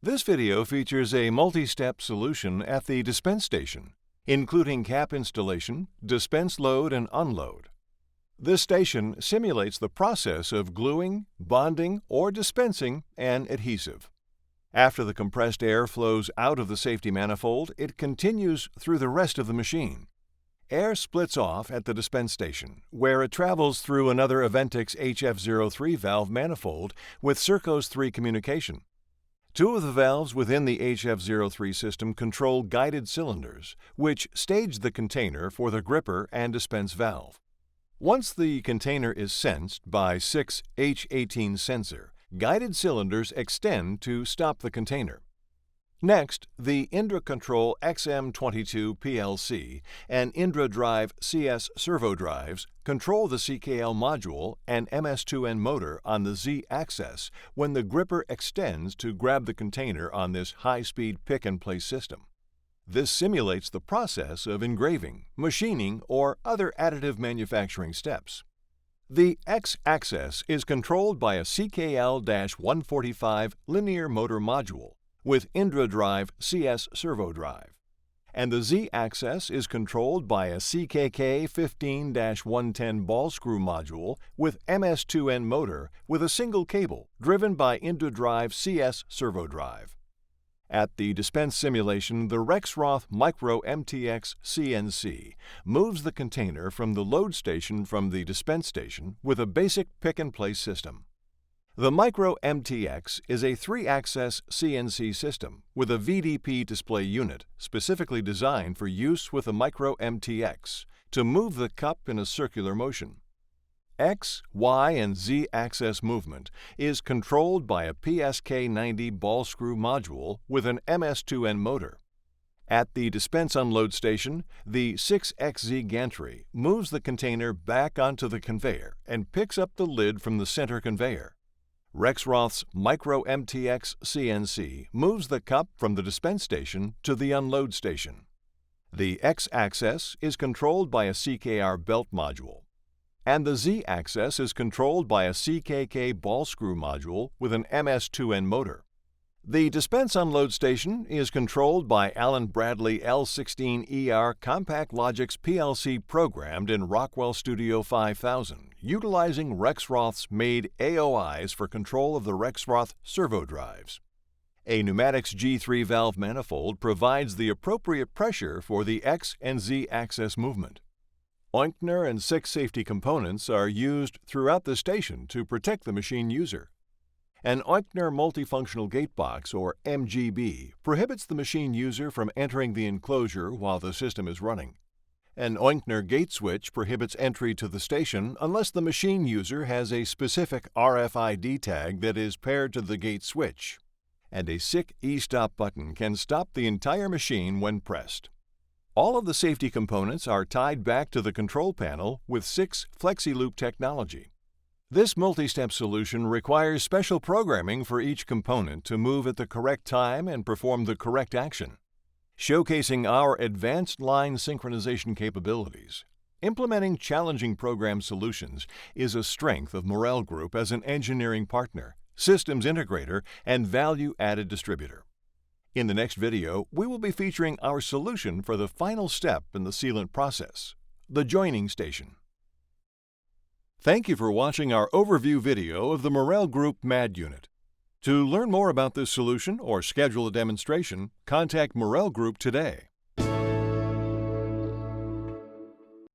This video features a multi-step solution at the dispense station, including cap installation, dispense load and unload. This station simulates the process of gluing, bonding, or dispensing an adhesive. After the compressed air flows out of the safety manifold, it continues through the rest of the machine. Air splits off at the dispense station, where it travels through another Aventix HF03 valve manifold with Sercos 3 communication. Two of the valves within the HF03 system control guided cylinders, which stage the container for the gripper and dispense valve. Once the container is sensed by 6 H18 sensor, guided cylinders extend to stop the container. Next, the Indra Control XM22 PLC and Indra Drive CS servo drives control the CKL module and MS2N motor on the Z-axis when the gripper extends to grab the container on this high-speed pick-and-place system. This simulates the process of engraving, machining, or other additive manufacturing steps. The X-axis is controlled by a CKL-145 linear motor module with Indra Drive CS servo drive, and the Z-axis is controlled by a CKK 15-110 ball screw module with MS2N motor with a single cable driven by Indra Drive CS servo drive. At the dispense simulation, the Rexroth Micro MTX CNC moves the container from the load station from the dispense station with a basic pick-and-place system. The Micro MTX is a 3-axis CNC system with a VDP display unit specifically designed for use with a Micro MTX to move the cup in a circular motion. X, Y, and Z-axis movement is controlled by a PSK90 ball screw module with an MS2N motor. At the dispense unload station, the 6XZ gantry moves the container back onto the conveyor and picks up the lid from the center conveyor. Rexroth's Micro MTX CNC moves the cup from the dispense station to the unload station. The X-axis is controlled by a CKR belt module, and the Z-axis is controlled by a CKK ball screw module with an MS2N motor. The dispense unload station is controlled by Allen Bradley L16ER Compact Logix PLC programmed in Rockwell Studio 5000, utilizing Rexroth's made AOIs for control of the Rexroth servo drives. A Pneumatics G3 valve manifold provides the appropriate pressure for the X and Z axis movement. Oinkner and 6 safety components are used throughout the station to protect the machine user. An Oinkner Multifunctional Gate Box, or MGB, prohibits the machine user from entering the enclosure while the system is running. An Oinkner Gate Switch prohibits entry to the station unless the machine user has a specific RFID tag that is paired to the gate switch. And a SICK E-Stop button can stop the entire machine when pressed. All of the safety components are tied back to the control panel with 6 FlexiLoop technology. This multi-step solution requires special programming for each component to move at the correct time and perform the correct action, showcasing our advanced line synchronization capabilities. Implementing challenging program solutions is a strength of Morel Group as an engineering partner, systems integrator, and value-added distributor. In the next video, we will be featuring our solution for the final step in the sealant process, the joining station. Thank you for watching our overview video of the Morel Group MAD unit. To learn more about this solution or schedule a demonstration, contact Morel Group today.